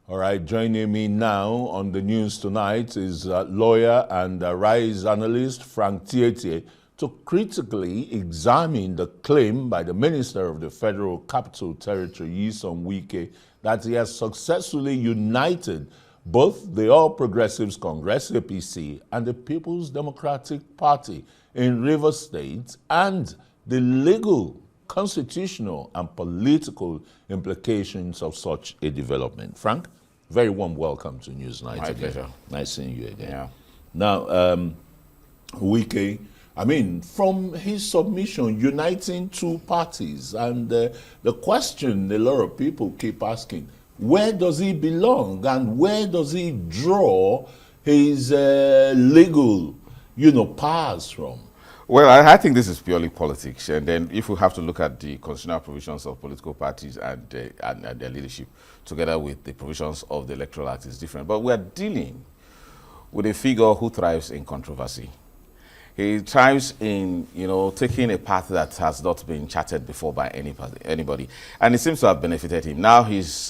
All right, joining me now on the news tonight is lawyer and Rise analyst Frank Tietie to critically examine the claim by the Minister of the Federal Capital Territory, Nyesom Wike, that he has successfully united both the All Progressives Congress, APC, and the People's Democratic Party in Rivers State, and the legal, constitutional, and political implications of such a development. Frank, very warm welcome to Newsnight. My pleasure. Nice seeing you again. Yeah. Now, Wike, I mean, from his submission, uniting two parties, and the question a lot of people keep asking, where does he belong and where does he draw his legal, powers from? Well, I think this is purely politics, and then if we have to look at the constitutional provisions of political parties and their leadership, together with the provisions of the Electoral Act, is different. But we are dealing with a figure who thrives in controversy. He thrives in, taking a path that has not been charted before by anybody, and it seems to have benefited him. Now he's,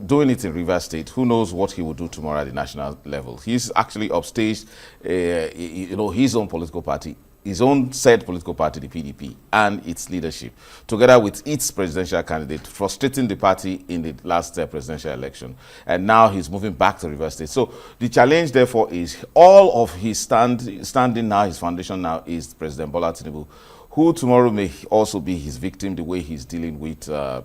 doing it in Rivers State. Who knows what he will do tomorrow at the national level? He's actually upstaged, his own political party, his own said political party, the PDP, and its leadership, together with its presidential candidate, frustrating the party in the last presidential election. And now he's moving back to Rivers State. So the challenge, therefore, is all of his standing now, his foundation now, is President Bola Tinubu, who tomorrow may also be his victim, the way he's dealing with Governor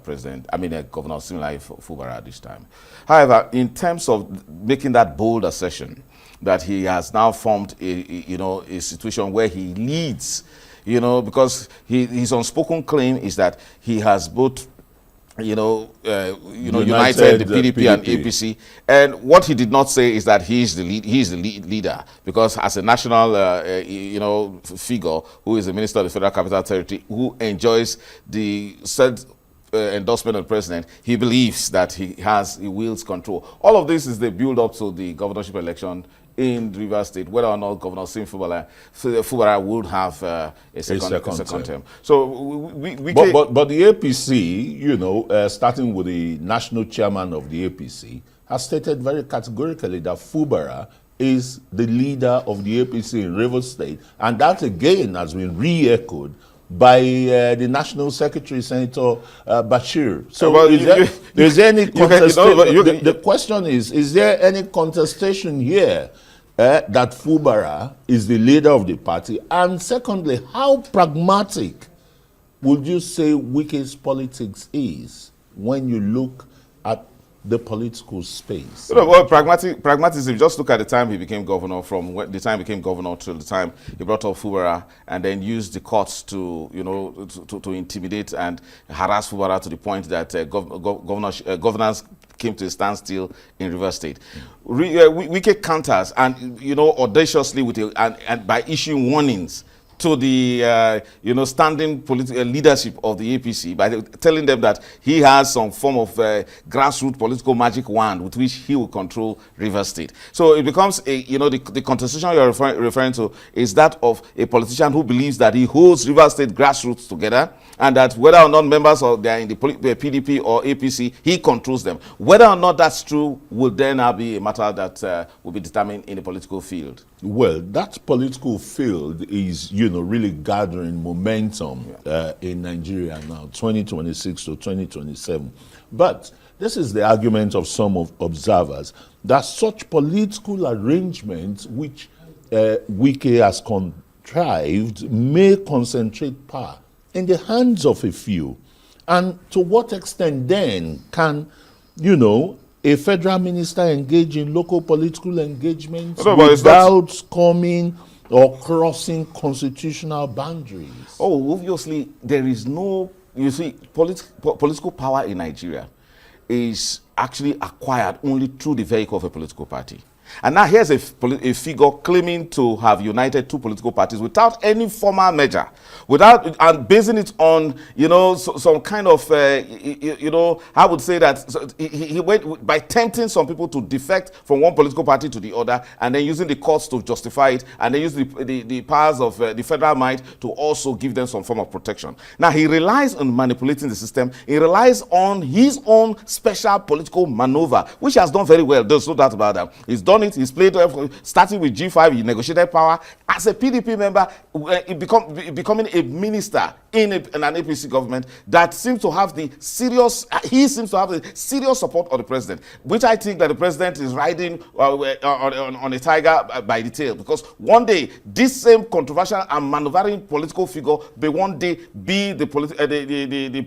Siminalayi Fubara this time. However, in terms of making that bold assertion that he has now formed a situation where he leads, because his unspoken claim is that he has both united the PDP and APC, and what he did not say is that he is the leader, because as a national figure who is the Minister of the Federal Capital Territory, who enjoys the said endorsement of the president, he believes that he wields control. All of this is the build up to the governorship election in Rivers State, whether or not Governor Sim Fubara would have a second term. So but the APC, starting with the national chairman of the APC, has stated very categorically that Fubara is the leader of the APC in Rivers State, and that again has been re-echoed by the National Secretary, Senator Bashir. So is there any contestation? The question is there any contestation here that Fubara is the leader of the party? And secondly, how pragmatic would you say Wike's politics is when you look at the political space? Well, pragmatism, just look at the time he became governor, from the time he became governor to the time he brought up Fubara, and then used the courts to intimidate and harass Fubara to the point that governance came to a standstill in Rivers State. Wike counters and audaciously and by issuing warnings to the standing political leadership of the APC by telling them that he has some form of grassroots political magic wand with which he will control Rivers State. So it becomes the contestation you're referring to is that of a politician who believes that he holds Rivers State grassroots together, and that whether or not members they are in the PDP or APC, he controls them. Whether or not that's true will then now be a matter that will be determined in the political field. Well, that political field is, really gathering momentum in Nigeria now, 2026 to 2027. But this is the argument of some observers, that such political arrangements which Wike has contrived may concentrate power in the hands of a few. And to what extent then can, a federal minister engage in local political engagements without coming or crossing constitutional boundaries? Oh, obviously, there is no, political power in Nigeria is actually acquired only through the vehicle of a political party. And now here's a figure claiming to have united two political parties without any formal measure, without and basing it on, you know, some kind of, you know, I would say that he went by tempting some people to defect from one political party to the other, and then using the courts to justify it, and then use the powers of the federal might to also give them some form of protection. Now he relies on manipulating the system. He relies on his own special political maneuver, which he has done very well. There's no doubt about that. He's done it. He's played, starting with G5, he negotiated power as a PDP member, becoming a minister in an APC government that seems to have the serious, he seems to have the serious support of the president, which I think that the president is riding on a tiger by the tail, because one day this same controversial and maneuvering political figure may one day be the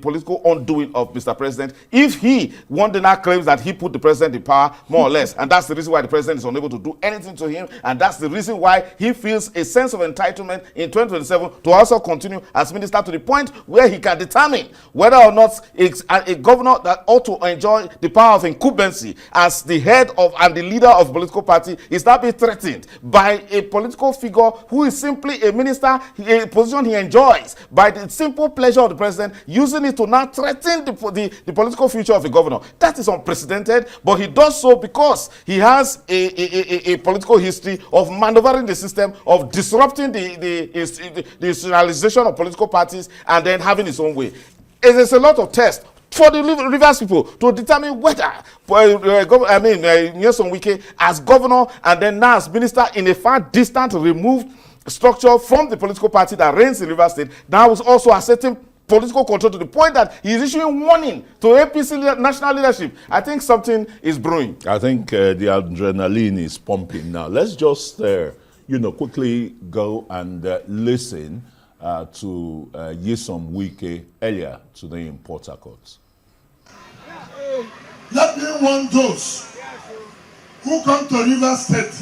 political undoing of Mr. President, if he one day now claims that he put the president in power, more or less, and that's the reason why the president is unable to do anything to him, and that's the reason why he feels a sense of entitlement in 2027 to also continue as minister, to the point where he can determine whether or not it's a governor that ought to enjoy the power of incumbency as the head of and the leader of a political party is now being threatened by a political figure who is simply a minister, a position he enjoys, by the simple pleasure of the president, using it to now threaten the political future of the governor. That is unprecedented, but he does so because he has a political history of maneuvering the system, of disrupting the institutionalization of political parties, and then having his own way. It is a lot of tests for the Rivers people to determine whether Nyesom Wike as governor and then now as minister in a far distant, removed structure from the political party that reigns in Rivers State, now is also asserting political control to the point that he is issuing warning to APC national leadership. I think something is brewing. I think the adrenaline is pumping now. Let's just, quickly go and listen to Nyesom Wike earlier today in Port Harcourt. Let me warn those who come to Rivers State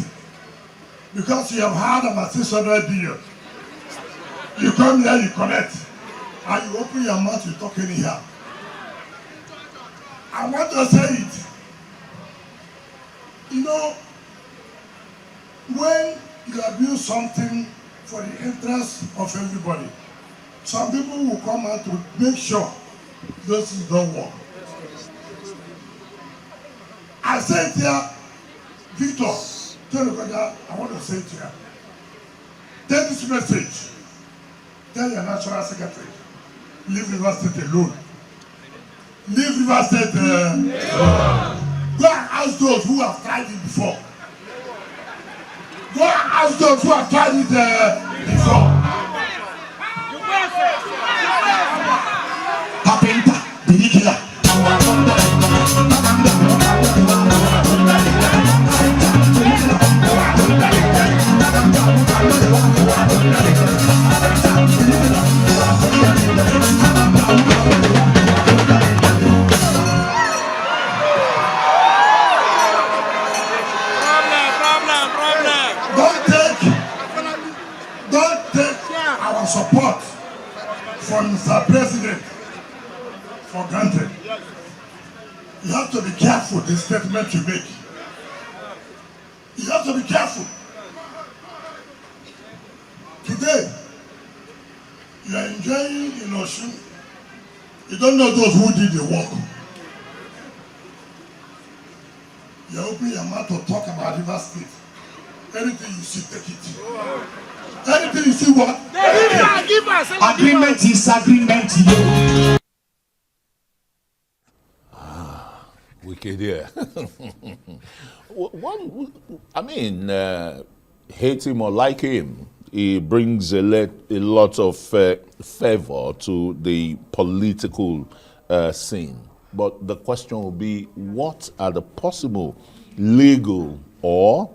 because you have heard about 600 billion. You come here, you connect, and you open your mouth, you talk anyhow. I want to say it. You know, when you abuse something for the interest of everybody, some people will come out to make sure those things don't work. I said here, Victor, tell you I want to say it here. Take this message. Tell your national secretary, leave Rivers State alone. Leave Rivers State alone. Go and ask those who have tried it before. Go and ask those who have tried it before. Papenta, Binikila. Don't take our support from Mr. President for granted. You have to be careful the statement you make. You have to be careful. Today, you are enjoying in Osun. You don't know those who did the work. You open your mouth to talk about Rivers State. Anything you see, take it. Anything you see, what? Agreement is agreement. Wicked, yeah. Hate him or like him, he brings a lot of favor to the political scene. But the question will be, what are the possible legal or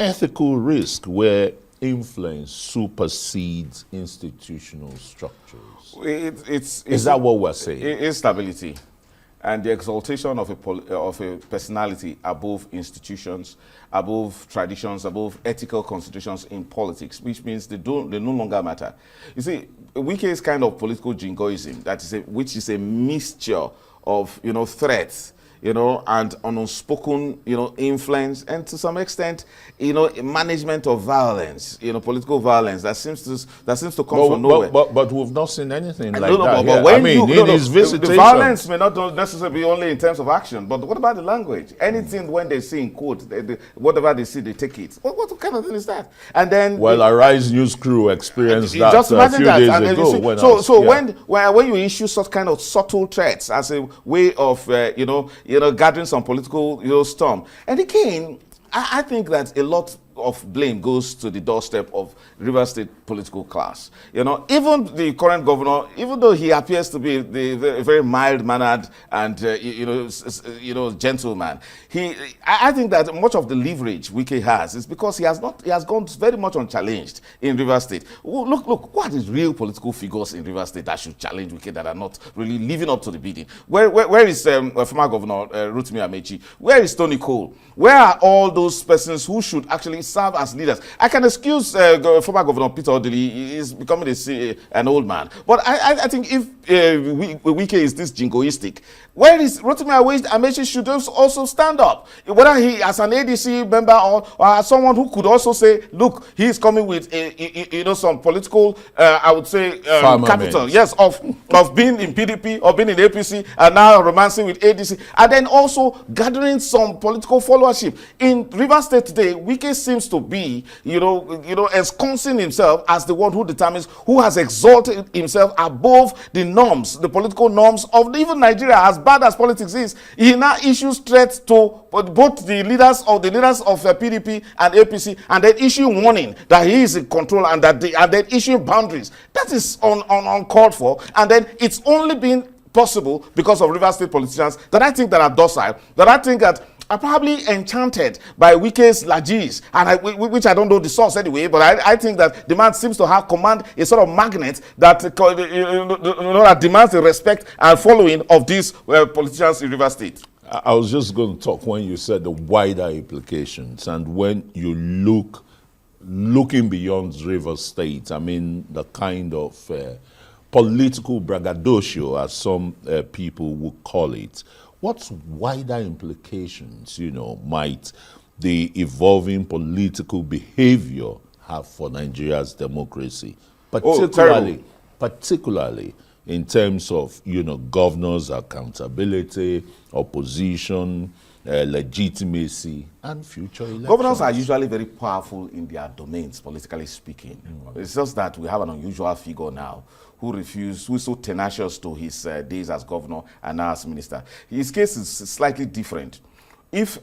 ethical risks where influence supersedes institutional structures? Is that what we're saying? Instability and the exaltation of a personality above institutions, above traditions, above ethical considerations in politics, which means they no longer matter. You see, Wike's kind of political jingoism, which is a mixture of threats, and an unspoken, influence, and to some extent, management of violence, political violence that seems to come from nowhere. But we've not seen anything like No, that. but Here. I when mean, in his the visitation, violence may not necessarily be only in terms of action, but what about the language? Anything when they see in quote, whatever they see, they take it. What kind of thing is that? And then, well, Arise News crew experienced that just a imagine few that. days And then you ago. see- when you issue such kind of subtle threats as a way of gathering some political storm, and again, I think that a lot of blame goes to the doorstep of Rivers State political class. Even the current governor, even though he appears to be the very mild-mannered and gentleman, I think that much of the leverage Wike has is because he has gone very much unchallenged in Rivers State. Look, what is real political figures in Rivers State that should challenge Wike that are not really living up to the bidding? Where is former Governor Rotimi Amechi? Where is Tony Cole? Where are all those persons who should actually serve as leaders? I can excuse former Governor Peter Odili. He is becoming an old man. But I think if Wike is this jingoistic, where is Rotimi Amechi should also stand up. Whether he as an ADC member or as someone who could also say, look, he is coming with some political, I would say, capital. Yes, of being in PDP or being in APC and now romancing with ADC. And then also gathering some political followership. In Rivers State today, Wike seems to be, ensconcing himself as the one who determines, who has exalted himself above the norms, the political norms of even Nigeria. As bad as politics is, he now issues threats to both the leaders of PDP and APC, and then issue warning that he is in control and then issue boundaries. That is uncalled for, and then it's only been possible because of Rivers State politicians that I think that are docile, that I think that are probably enchanted by Wike's largesse, and which I don't know the source anyway, but I think that the man seems to have command a sort of magnet that that demands the respect and following of these politicians in Rivers State. I was just going to talk when you said the wider implications, and when you looking beyond Rivers State, I mean the kind of political braggadocio, as some people would call it. What wider implications, might the evolving political behavior have for Nigeria's democracy, particularly in terms of governors' accountability, opposition, legitimacy, and future elections? Governors are usually very powerful in their domains, politically speaking. It's just that we have an unusual figure now who is so tenacious to his days as governor and now as minister. His case is slightly different.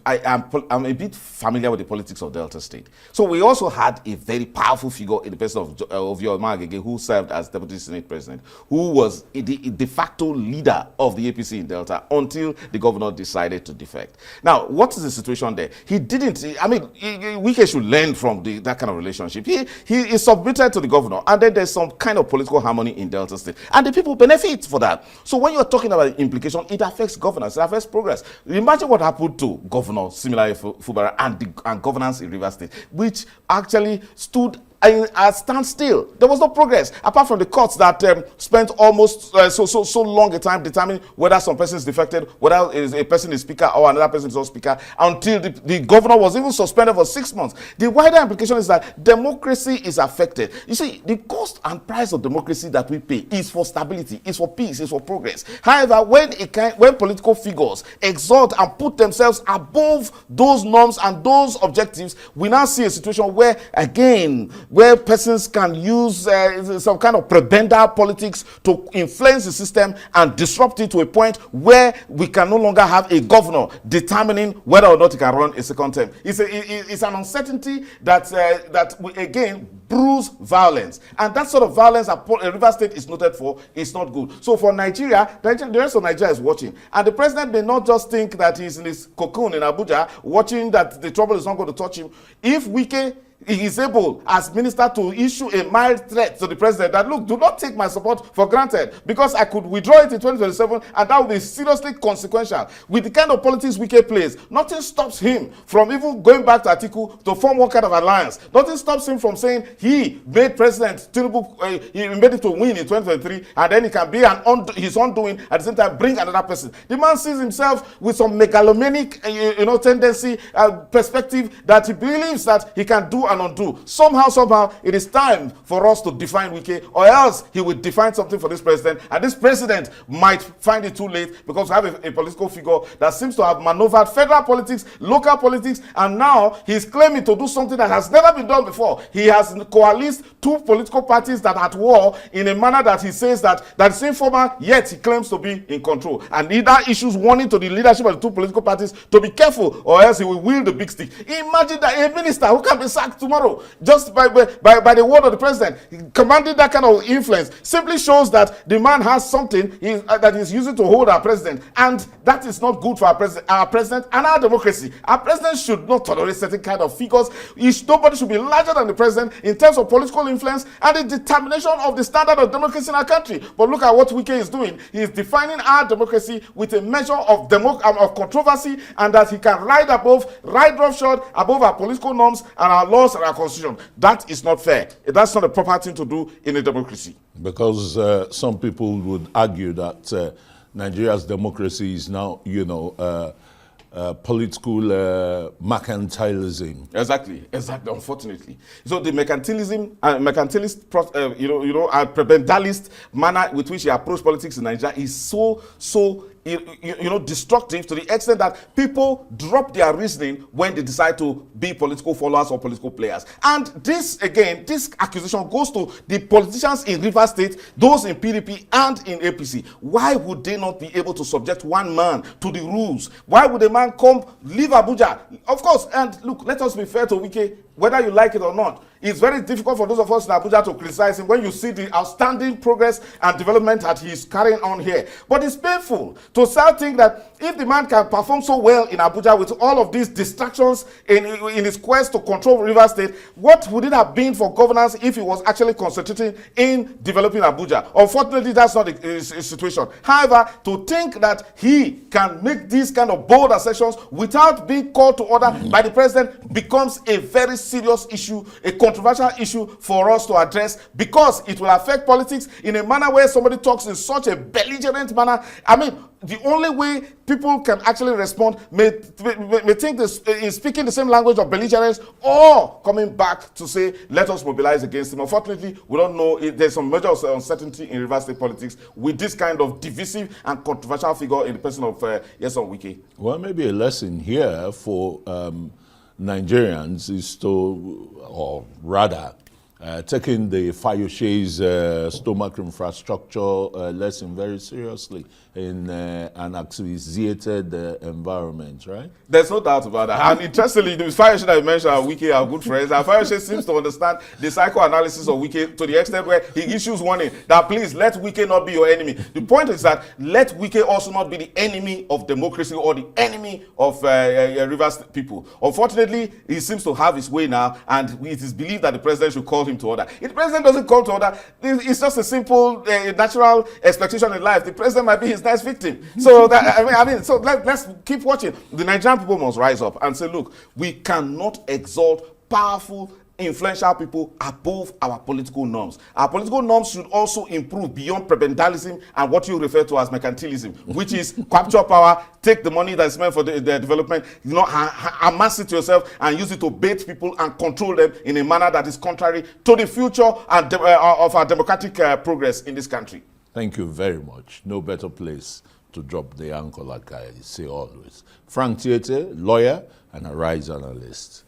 I'm a bit familiar with the politics of Delta State. So we also had a very powerful figure in the person of Ovioma Agege, who served as Deputy Senate President, who was the de facto leader of the APC in Delta until the governor decided to defect. Now, what is the situation there? Wike should learn from that kind of relationship. He is submitted to the governor, and then there's some kind of political harmony in Delta State, and the people benefit for that. So when you're talking about the implication, it affects governance, it affects progress. Imagine what happened to Governor Similaye Fubara and governance in Rivers State, which actually stood at standstill. There was no progress apart from the courts that spent almost so long a time determining whether some person is defected, whether a person is speaker or another person is not speaker, until the governor was even suspended for 6 months. The wider implication is that democracy is affected. You see, the cost and price of democracy that we pay is for stability, is for peace, is for progress. However, when political figures exalt and put themselves above those norms and those objectives, we now see a situation where, again, where persons can use some kind of prebendal politics to influence the system and disrupt it to a point where we can no longer have a governor determining whether or not he can run a second term. It's an uncertainty that we, again, brews violence. And that sort of violence that Rivers State is noted for is not good. So for Nigeria, the rest of Nigeria is watching. And the president may not just think that he's in his cocoon in Abuja, watching that the trouble is not going to touch him. If Wike he is able, as minister, to issue a mild threat to the president that, look, do not take my support for granted, because I could withdraw it in 2027 and that would be seriously consequential. With the kind of politics Wike plays, nothing stops him from even going back to Atiku to form one kind of alliance. Nothing stops him from saying he made President Tinubu, he made it to win in 2023, and then he can be his undoing, at the same time bring another person. The man sees himself with some megalomaniac tendency, perspective, that he believes that he can do and undo. Somehow, it is time for us to define Wike, or else he will define something for this president, and this president might find it too late, because we have a political figure that seems to have maneuvered federal politics, local politics, and now he's claiming to do something that has never been done before. He has coalesced two political parties that are at war in a manner that he says that is informal, yet he claims to be in control. And either issues warning to the leadership of the two political parties to be careful, or else he will wield the big stick. Imagine that a minister who can be sacked tomorrow just by the word of the president, commanding that kind of influence, simply shows that the man has something that he's using to hold our president, and that is not good for our president and our democracy. Our president should not tolerate certain kind of figures. Nobody should be larger than the president in terms of political influence and the determination of the standard of democracy in our country. But look at what Wike is doing. He is defining our democracy with a measure of controversy, and that he can ride roughshod above our political norms and our laws and our constitution. That is not fair. That's not a proper thing to do in a democracy. Because some people would argue that Nigeria's democracy is now, political mercantilism. Exactly, unfortunately. So the mercantilist, prebendalist manner with which he approached politics in Nigeria is so destructive, to the extent that people drop their reasoning when they decide to be political followers or political players. And this accusation goes to the politicians in Rivers State, those in PDP and in APC. Why would they not be able to subject one man to the rules? Why would a man leave Abuja? Of course, and look, let us be fair to Wike, whether you like it or not. It's very difficult for those of us in Abuja to criticize him when you see the outstanding progress and development that he's carrying on here. But it's painful to start think that if the man can perform so well in Abuja with all of these distractions in his quest to control Rivers State, what would it have been for governance if he was actually concentrating in developing Abuja? Unfortunately, that's not the situation. However, to think that he can make these kind of bold assertions without being called to order by the president becomes a very serious issue, a controversial issue for us to address, because it will affect politics in a manner where somebody talks in such a belligerent manner. I mean, the only way people can actually respond may think this is speaking the same language of belligerence, or coming back to say, let us mobilize against him. Unfortunately, we don't know if there's some major uncertainty in Rivers State politics with this kind of divisive and controversial figure in the person of Nyesom Wike. Well, maybe a lesson here for Nigerians is to, or rather, taking the Fayoshe's stomach infrastructure lesson very seriously in an asphyxiated environment, right? There's no doubt about that. And interestingly, the Fayoshe that you mentioned, Wike are good friends. And Fayoshe seems to understand the psychoanalysis of Wike to the extent where he issues warning that please let Wike not be your enemy. The point is that let Wike also not be the enemy of democracy or the enemy of Rivers people. Unfortunately, he seems to have his way now, and it is believed that the president should call him to order. If the president doesn't call to order, it's just a simple, natural expectation in life. The president might be his next victim. So so let's keep watching. The Nigerian people must rise up and say, look, we cannot exalt powerful, influential people above our political norms. Our political norms should also improve beyond prebendalism and what you refer to as mercantilism, which is capture power, take the money that's meant for the development, amass it yourself and use it to bait people and control them in a manner that is contrary to the future and of our democratic progress in this country. Thank you very much. No better place to drop the anchor, like I say always. Frank Tiete, lawyer and a Arise analyst.